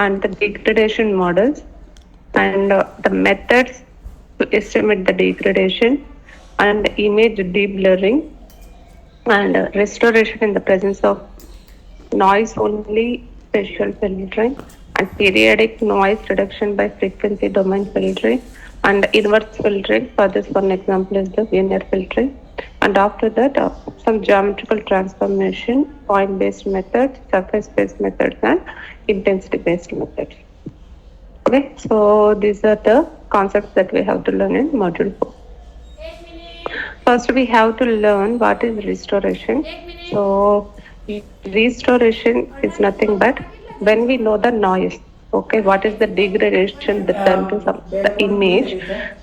and the degradation models and the methods to estimate the degradation and image deblurring and restoration in the presence of noise only spatial filtering and periodic noise reduction by frequency domain filtering and inverse filtering. For this one example is the linear filtering. And after that, some geometrical transformation, point based methods, surface based methods, and intensity based methods. Okay, so these are the concepts that we have to learn in module 4. First, we have to learn what is restoration. So, restoration is nothing but when we know the noise. Okay, what is the degradation that done to the image?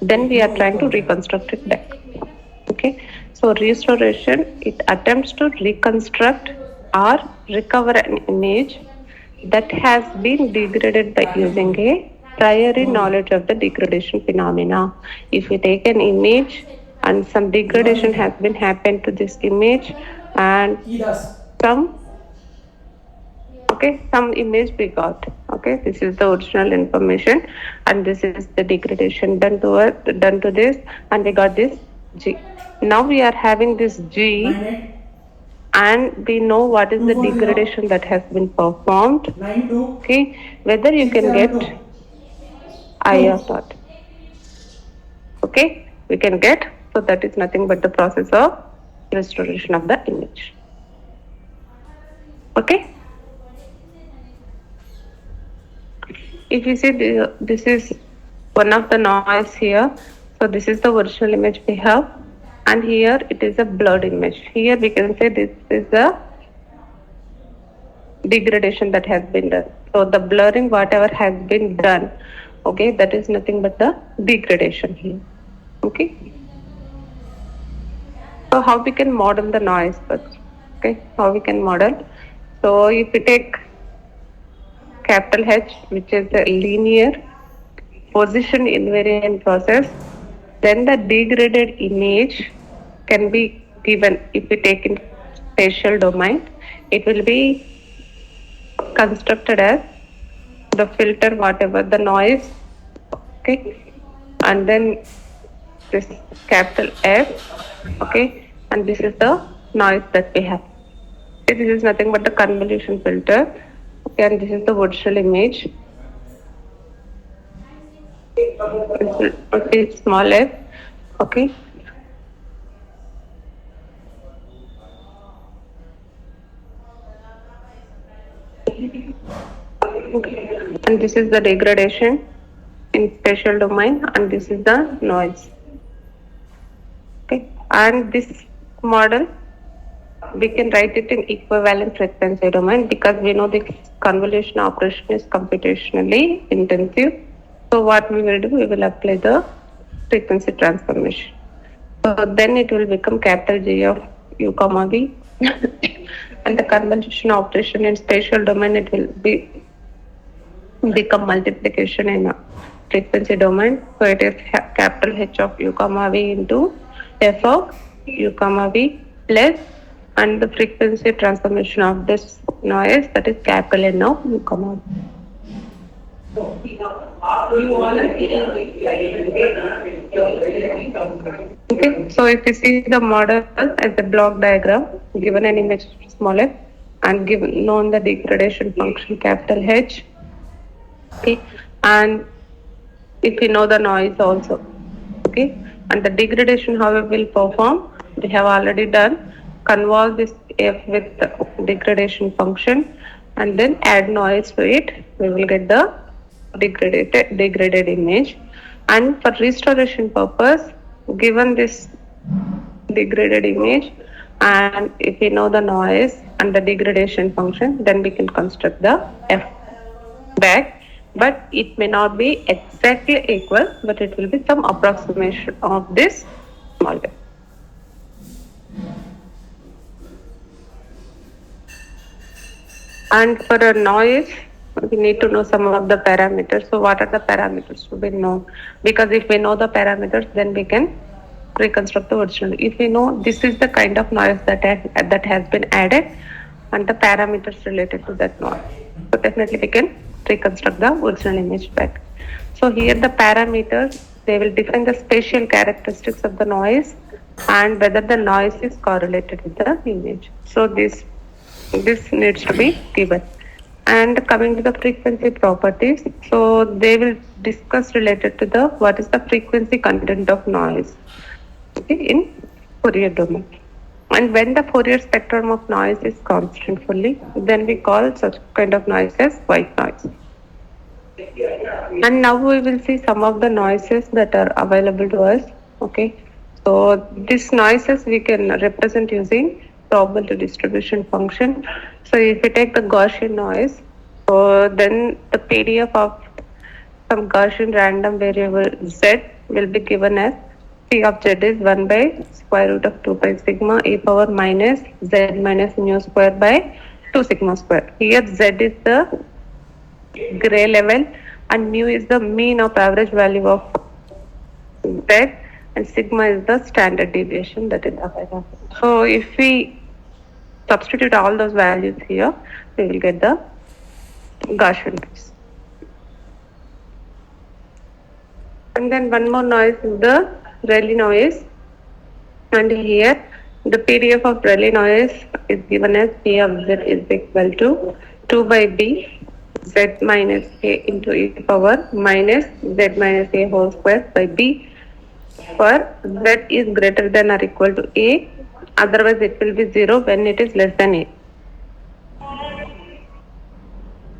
Then we are trying to reconstruct it back. Okay, so restoration it attempts to reconstruct or recover an image that has been degraded by using a prior knowledge of the degradation phenomena. If we take an image and some degradation has been happened to this image and some some image we got. Okay, this is the original information and this is the degradation done to this and we got this G. Now we are having this G and we know what is the degradation that has been performed. Okay, whether you can get I or not. Okay, we can get, so that is nothing but the process of restoration of the image. Okay. If you see this is one of the noise here, so this is the original image we have and here it is a blurred image. Here we can say this is the degradation that has been done. So the blurring whatever has been done, okay, that is nothing but the degradation here. Okay. So how we can model the noise first? Okay, how we can model? So if we take capital H, which is a linear position invariant process, then the degraded image can be given. If we take in spatial domain, it will be constructed as the filter whatever the noise, okay, and then this capital F, okay, and this is the noise that we have. Okay, this is nothing but the convolution filter. Okay, and this is the virtual image. It's small f. Okay. And this is the degradation in spatial domain, and this is the noise. Okay, and this model we can write it in equivalent frequency domain because we know the convolution operation is computationally intensive. So what we will do, we will apply the frequency transformation. So then it will become capital G of u comma v and the convolution operation in spatial domain it will become multiplication in frequency domain. So it is capital H of u comma v into f of u comma v plus and the frequency transformation of this noise, that is capital N of u comma v. Okay, so if you see the model as a block diagram, given an image small f and given known the degradation function capital H, okay, and if you know the noise also, okay, and the degradation how it will perform, we have already done. Convolve this f with the degradation function and then add noise to it, we will get the degraded image. And for restoration purpose, given this degraded image and if we know the noise and the degradation function, then we can construct the f back, but it may not be exactly equal, but it will be some approximation of this model. And for a noise, we need to know some of the parameters. So what are the parameters to be known? Because if we know the parameters, then we can reconstruct the original. If we know this is the kind of noise that has been added and the parameters related to that noise, so definitely we can reconstruct the original image back. So here the parameters, they will define the spatial characteristics of the noise and whether the noise is correlated with the image. So this needs to be given. And coming to the frequency properties, so they will discuss related to the what is the frequency content of noise, okay, in Fourier domain. And when the Fourier spectrum of noise is constant fully, then we call such kind of noise as white noise. And now we will see some of the noises that are available to us. Okay, so these noises we can represent using probability distribution function. So if we take the Gaussian noise, so then the PDF of some Gaussian random variable z will be given as P of z is 1 by square root of 2 pi sigma e power minus z minus mu square by 2 sigma square. Here z is the gray level and mu is the mean of average value of z and sigma is the standard deviation that is available. So if we substitute all those values here, we will get the Gaussian noise. And then one more noise is the Rayleigh noise, and here the PDF of Rayleigh noise is given as P of z is equal to 2 by b z minus a into e power minus z minus a whole square by b, for z is greater than or equal to a, otherwise it will be 0 when it is less than a.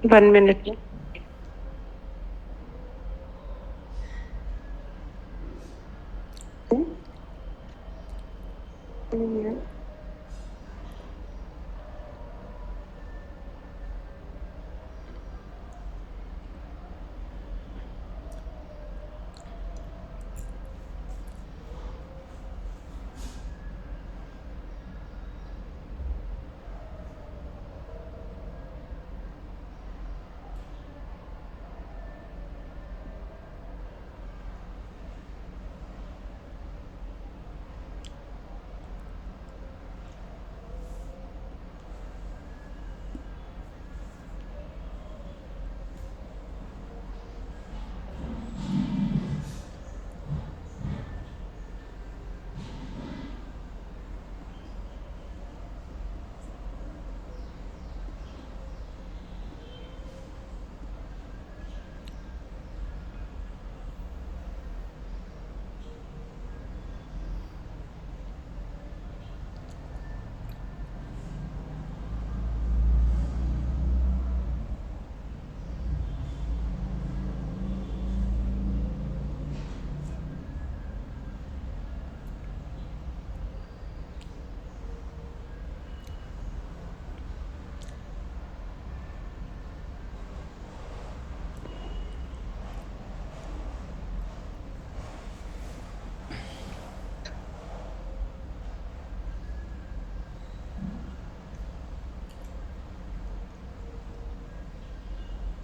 1 minute.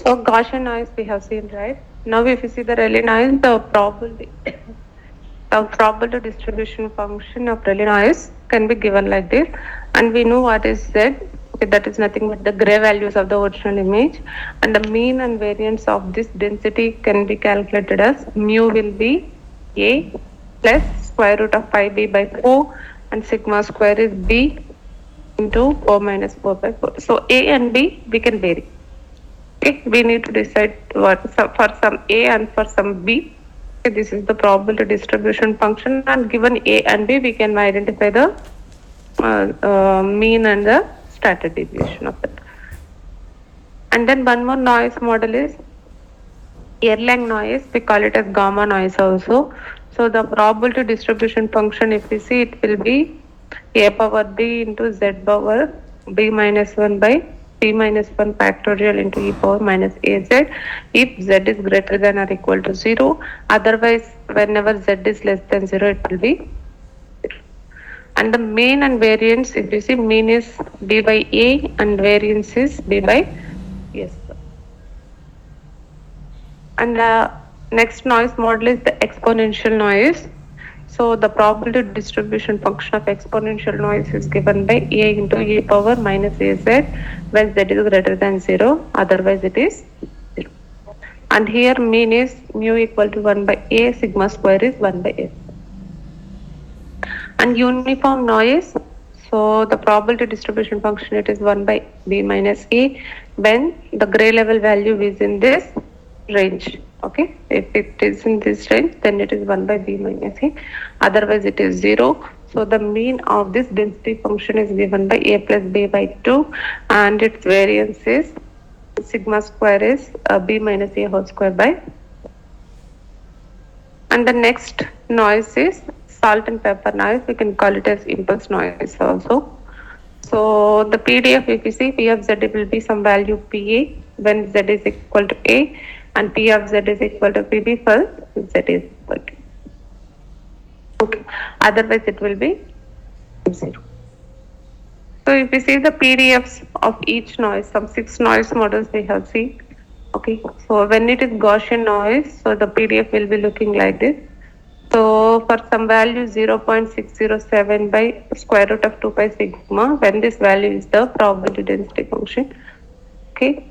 So Gaussian noise we have seen, right? Now if you see the Rayleigh noise, the probability distribution function of Rayleigh noise can be given like this, and we know what is z. Okay, that is nothing but the gray values of the original image, and the mean and variance of this density can be calculated as mu will be a plus square root of 5b by 4, and sigma square is b into 4 minus 4 by 4. So a and b we can vary. Okay, we need to decide what for some a and for some b. Okay, this is the probability distribution function, and given a and b, we can identify the mean and the standard deviation of it. And then one more noise model is Erlang noise. We call it as gamma noise also. So the probability distribution function, if we see, it will be a power b into z power b minus 1 by p minus 1 factorial into e power minus az if z is greater than or equal to 0. Otherwise, whenever z is less than 0, it will be 0. And the mean and variance, if you see, mean is d by a and variance is d by s. And the next noise model is the exponential noise. So the probability distribution function of exponential noise is given by a into e power minus az when z is greater than 0, otherwise it is And here mean is mu equal to 1 by A, sigma square is 1 by S. And uniform noise, so the probability distribution function, it is 1 by B minus E when the gray level value is in this range. Okay, if it is in this range, then it is 1 by B minus E, otherwise it is 0. So the mean of this density function is given by A plus B by 2, and its variance is sigma square is B minus A whole square by. And the next noise is salt and pepper noise. We can call it as impulse noise also. So the PDF, if you see, P of Z will be some value PA when Z is equal to A, and P of Z is equal to PB for Z is equal to. Okay. Otherwise it will be 0. So if you see the PDFs of each noise, some 6 noise models we have seen. Okay, so when it is Gaussian noise, so the PDF will be looking like this. So for some value 0.607 by square root of 2 pi sigma, when this value is the probability density function. Okay,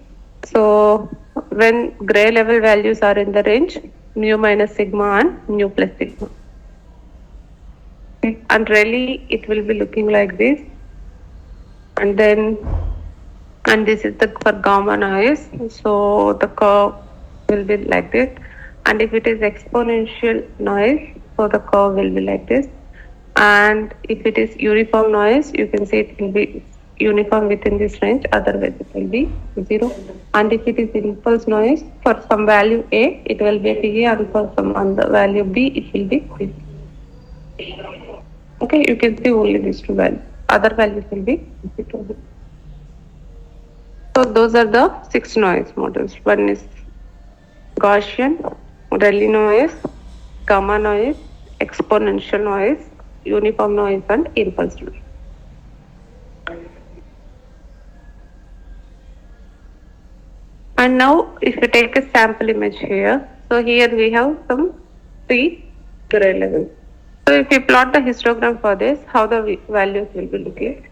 so when gray level values are in the range mu minus sigma and mu plus sigma. Okay. And really it will be looking like this. And then, and this is the for gamma noise, so the curve will be like this. And if it is exponential noise, so the curve will be like this. And if it is uniform noise, you can see it will be uniform within this range, otherwise it will be 0. And if it is impulse noise, for some value A, it will be PA, and for some other value B, it will be B. Okay, you can see only these two values. Other values will be 0. So those are the 6 noise models. One is Gaussian, Rayleigh noise, gamma noise, exponential noise, uniform noise, and impulse noise. And now if you take a sample image here, so here we have some 3 gray levels. So if you plot the histogram for this, how the values will be looking.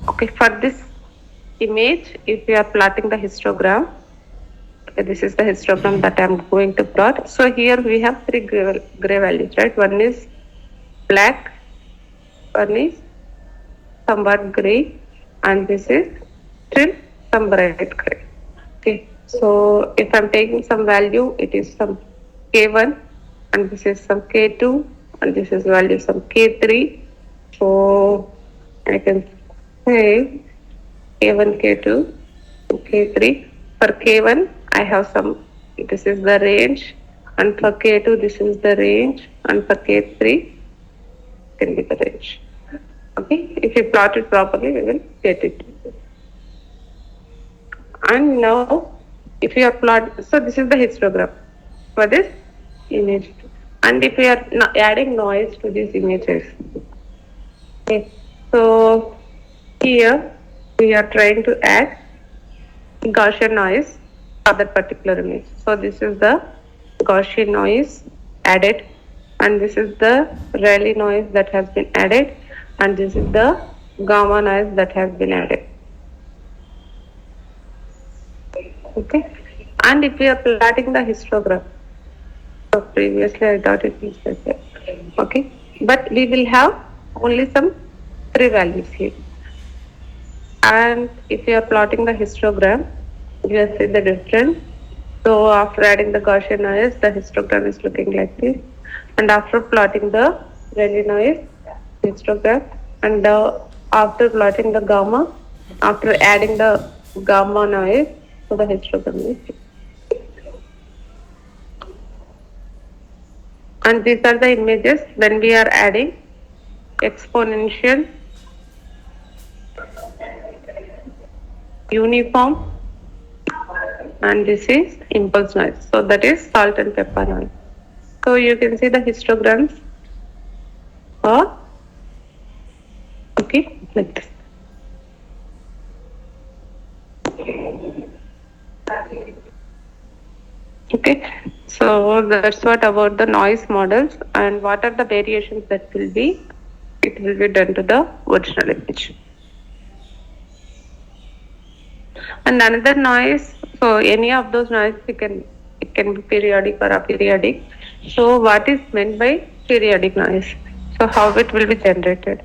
Okay, for this image, if we are plotting the histogram, okay, this is the histogram that I am going to plot. So here we have 3 gray values, right? One is black, one is somewhat gray, and this is still some bright gray. Okay, so if I'm taking some value, it is some K1, and this is some K2, and this is value some K3. So I can say K1, K2, K3. For K1, I have some, this is the range, and for K2, this is the range, and for K3, can be the range. Okay, if you plot it properly, we will get it. And now, if you are plot, so this is the histogram for this image. And if we are adding noise to these images, okay, so here we are trying to add Gaussian noise for that particular image. So this is the Gaussian noise added, and this is the Rayleigh noise that has been added, and this is the gamma noise that has been added. Okay, and if we are plotting the histogram, so previously I thought it was like that. Okay, but we will have only some 3 values here. And if you are plotting the histogram, you will see the difference. So after adding the Gaussian noise, the histogram is looking like this. And after plotting the Rayleigh noise histogram, and after plotting the gamma, after adding the gamma noise, so the histogram is. And these are the images when we are adding exponential, uniform, and this is impulse noise. So that is salt and pepper noise. So you can see the histograms are okay like this. Okay, so that's what about the noise models, and what are the variations that will be, it will be done to the original image. And another noise, so any of those noise you can It can be periodic or aperiodic. So what is meant by periodic noise? So how it will be generated?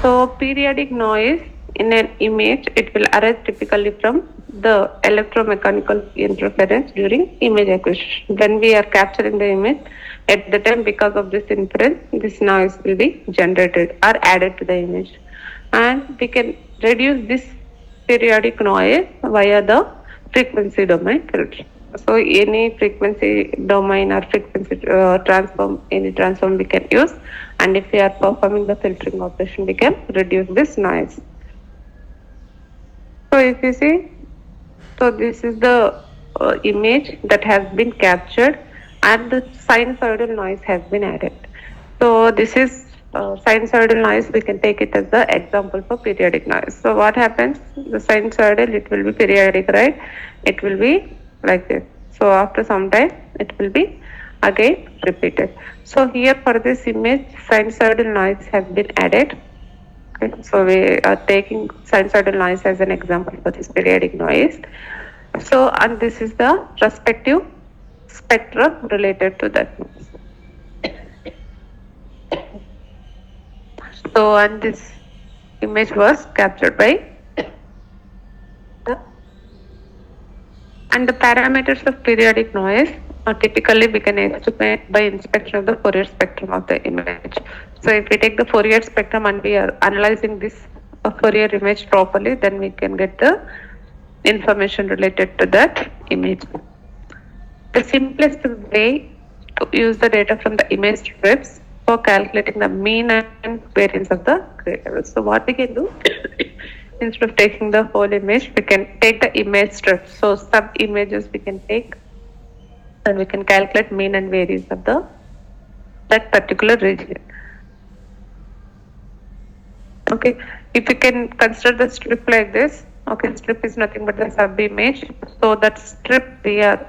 So periodic noise in an image, it will arise typically from the electromechanical interference during image acquisition. When we are capturing the image, at the time because of this inference, this noise will be generated or added to the image. And we can reduce this periodic noise via the frequency domain filter. So any frequency domain or frequency transform, any transform we can use, and if we are performing the filtering operation, we can reduce this noise. So if you see, so this is the image that has been captured, and the sinusoidal noise has been added. So this is sinusoidal noise. We can take it as the example for periodic noise. So what happens? The sinusoidal, it will be periodic, right? It will be like this. So after some time, it will be again repeated. So here for this image, sinusoidal noise has been added. Okay, so we are taking sinusoidal noise as an example for this periodic noise. So, and this is the respective spectrum related to that. So, and this image was captured by the, and the parameters of periodic noise are typically we can estimate by inspection of the Fourier spectrum of the image. So, if we take the Fourier spectrum and we are analyzing this Fourier image properly, then we can get the information related to that image. The simplest way to use the data from the image strips for calculating the mean and variance of the grade level. So what we can do, instead of taking the whole image, we can take the image strips. So sub images we can take, and we can calculate mean and variance of that particular region. Okay, if you can consider the strip like this, okay, strip is nothing but the sub image. So that strip we are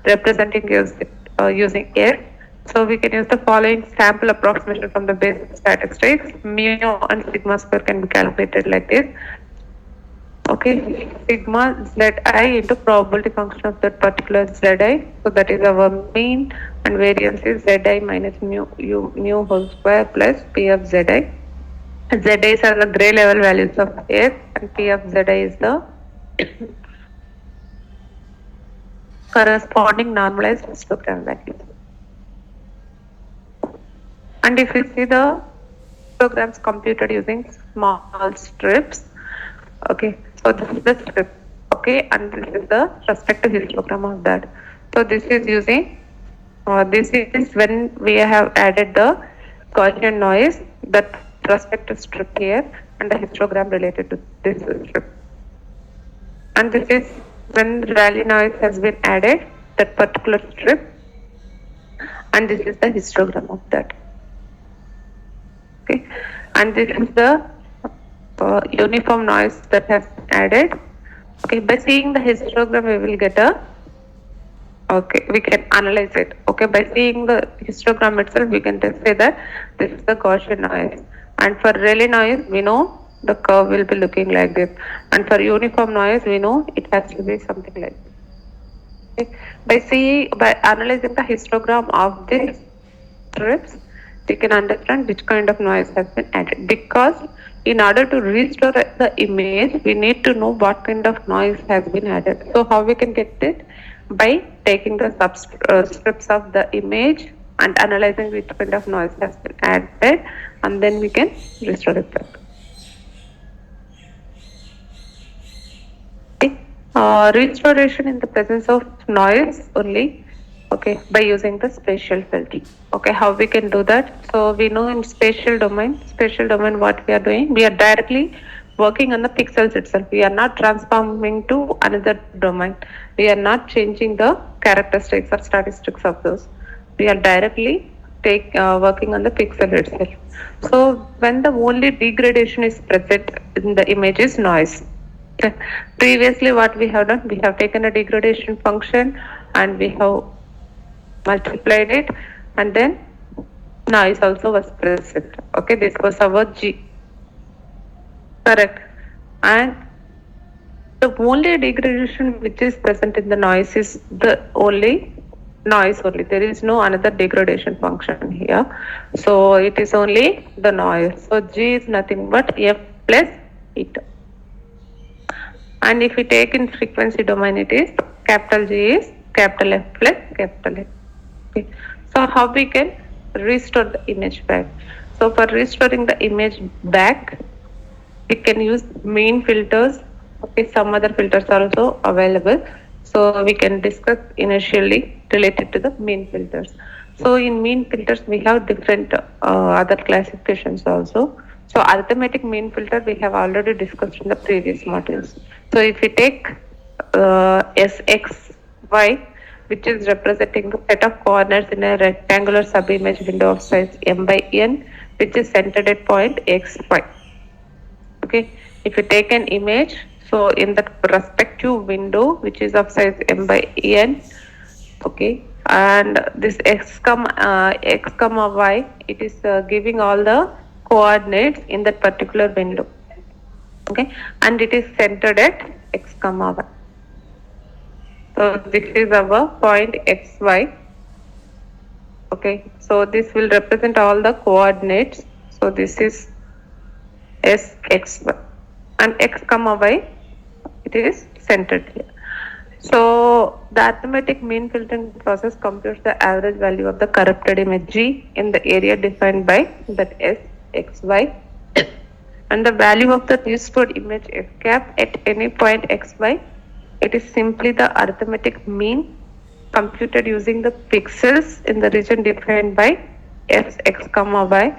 representing using air. So we can use the following sample approximation from the basic statistics. Mu and sigma square can be calculated like this. Okay, sigma zi into probability function of that particular zi. So that is our mean, and variance is zi minus mu whole square plus p of zi. Zi are the gray level values of air, and p of zi is the corresponding normalized histogram value. And if you see the programs computed using small strips, okay, so this is the strip, okay, and this is the respective histogram of that. So this is using, this is when we have added the Gaussian noise, that respective strip here, and the histogram related to this strip. And this is when Rayleigh noise has been added, that particular strip, and this is the histogram of that. Okay, and this is the uniform noise that has added. Okay, by seeing the histogram, we will get a, okay, we can analyze it. Okay, by seeing the histogram itself, we can just say that this is the Gaussian noise. And for Rayleigh noise, we know the curve will be looking like this. And for uniform noise, we know it has to be something like this. Okay. By analyzing the histogram of these strips, we can understand which kind of noise has been added. Because in order to restore the image, we need to know what kind of noise has been added. So how we can get it? By taking the strips of the image and analyzing which kind of noise has been added, and then we can restore it back. Restoration in the presence of noise only, okay, by using the spatial filter. Okay, how we can do that? So we know in spatial domain what we are doing, we are directly working on the pixels itself. We are not transforming to another domain. We are not changing the characteristics or statistics of those. We are directly working on the pixel itself. So when the only degradation is present in the image is noise. Previously what we have done, we have taken a degradation function and we have multiplied it, and then noise also was present. Okay, this was our G. Correct. And the only degradation which is present in the noise is the only noise only. There is no another degradation function here. So it is only the noise. So G is nothing but F plus eta. And if we take in frequency domain, it is capital G is capital F plus capital F. Okay. So how we can restore the image back? So for restoring the image back, we can use mean filters. Okay, some other filters are also available. So we can discuss initially related to the mean filters. So in mean filters, we have different other classifications also. So arithmetic mean filter we have already discussed in the previous modules. So if we take SXY, which is representing the set of corners in a rectangular subimage window of size m by n, which is centered at point xy. Okay, if you take an image, so in the respective window, which is of size m by n, okay, and this x comma y, it is giving all the coordinates in that particular window. Okay, and it is centered at x comma y. So this is our point xy. Okay, so this will represent all the coordinates. So this is SXY and x comma y, it is centered here. So the arithmetic mean filtering process computes the average value of the corrupted image G in the area defined by that SXY, and the value of the restored image F cap at any point XY. It is simply the arithmetic mean computed using the pixels in the region defined by x comma y.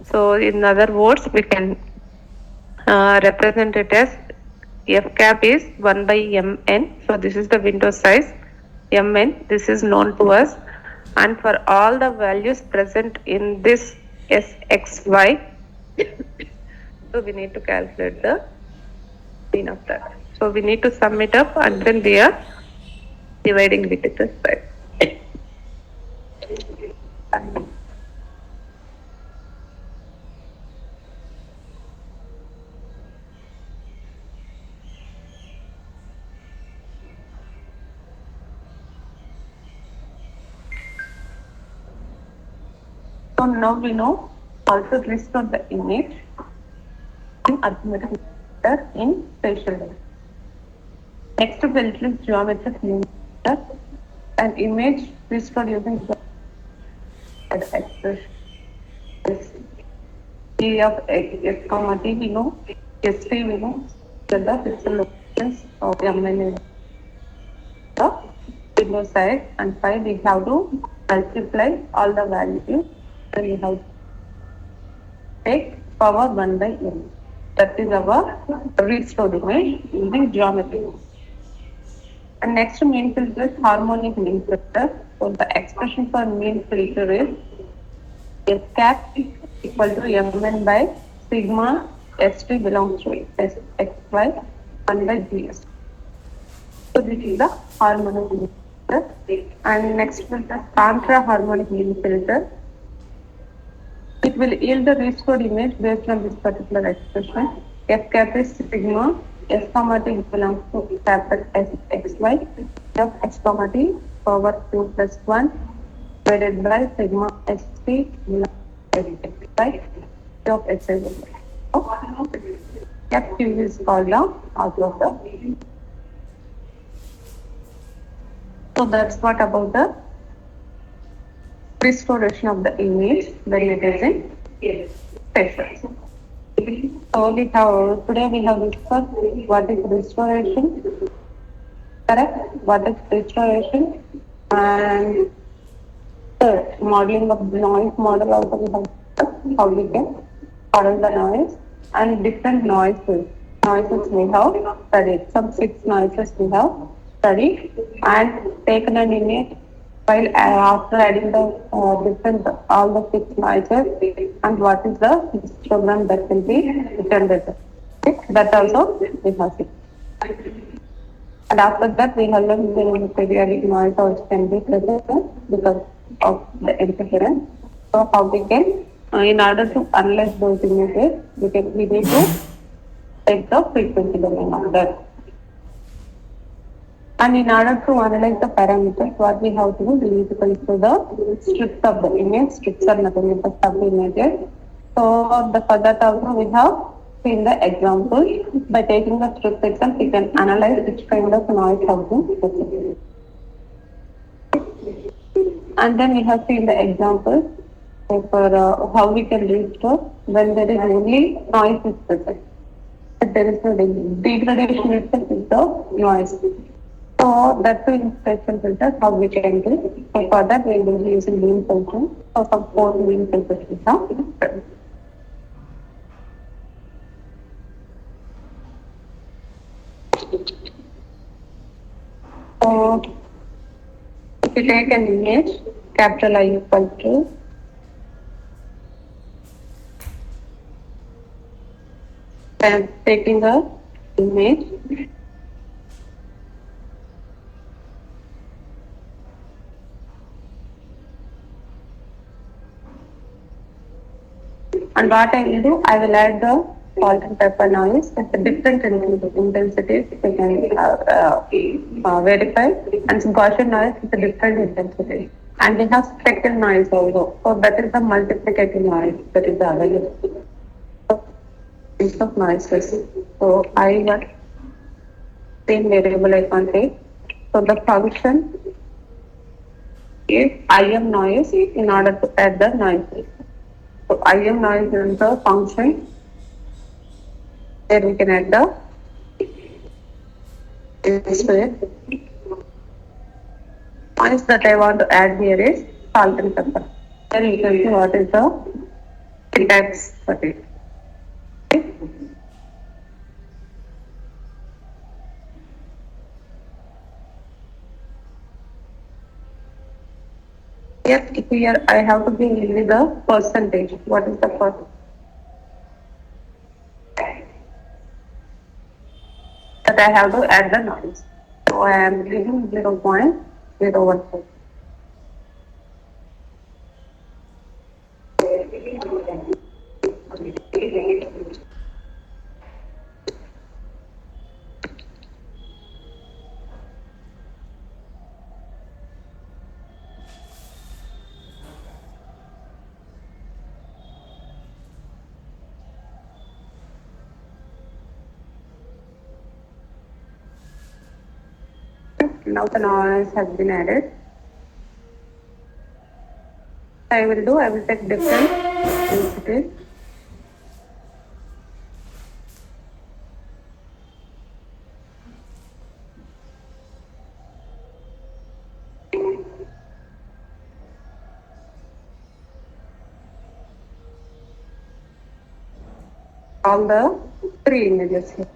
So in other words, we can represent it as F cap is 1 by mn. So this is the window size mn. This is known to us, and for all the values present in this SXY, so we need to calculate the mean of that. So we need to sum it up, and then we are dividing it with the side. So now we know how to restore the image in arithmetic filter in spatial data. Next filter is geometric filter. An image restored using expression. T of x comma t we know, S3 we know, the pixel locations of mn the window size, and 5 we have to multiply all the values. Then we have to take power 1 by n. That is our restored image using geometry. And next mean filter is harmonic mean filter. So the expression for mean filter is S cap equal to mn by sigma st belongs to xy 1 by gs. So this is the harmonic mean filter. And next filter, contra harmonic mean filter. It will yield the restored image based on this particular expression. F cap is sigma S comma t belongs to capital S xy of x comma t power 2 plus 1 divided by sigma st belongs to xy of xy. Cap q is called the outlier. So that's what about the restoration of the image when it is in spatial. So today we have discussed what is restoration, correct? What is restoration, and the modeling of noise model also we have discussed how we can model the noise and different noises. Noises we have studied. Some 6 noises we have studied and taken an image while after adding the different all the 6 noises and what is the histogram that will be generated. Okay? That also we have seen. And after that we have learned the periodic noise also can be present because of the interference. So how we can in order to analyze those images we need to take the frequency domain of that. And in order to analyze the parameters, what we have to do, we need to consider the strips of the image. Strips are nothing but sub images. So for that also we have seen the example. By taking the strip itself, we can analyze which kind of noise has been specified. And then we have seen the example for how we can restore when there is only noise is present. But there is no degradation itself is the noise. So that's the inspection filters how we can do. So for that we will be using beam filter. So some four beam filters we have. So if you take an image, capital I equal to and taking the image and what I will do, I will add the salt and pepper noise at the different intensities we can verify and Gaussian noise with a different intensity. And we have spectral noise also. So that is the multiplicative noise that is available. List of noises. So I got same variable I can take. So the function is IM noise in order to add the noises. So IM noise is the function. There we can add the square. Noise that I want to add here is salt and pepper. Then we can see what is the index for it. Okay. Yes, here I have to give only the percentage. What is the percentage? That I have to add the noise. So I am giving 0.01. Now the noise has been added. I will take different intensities. All the three images here.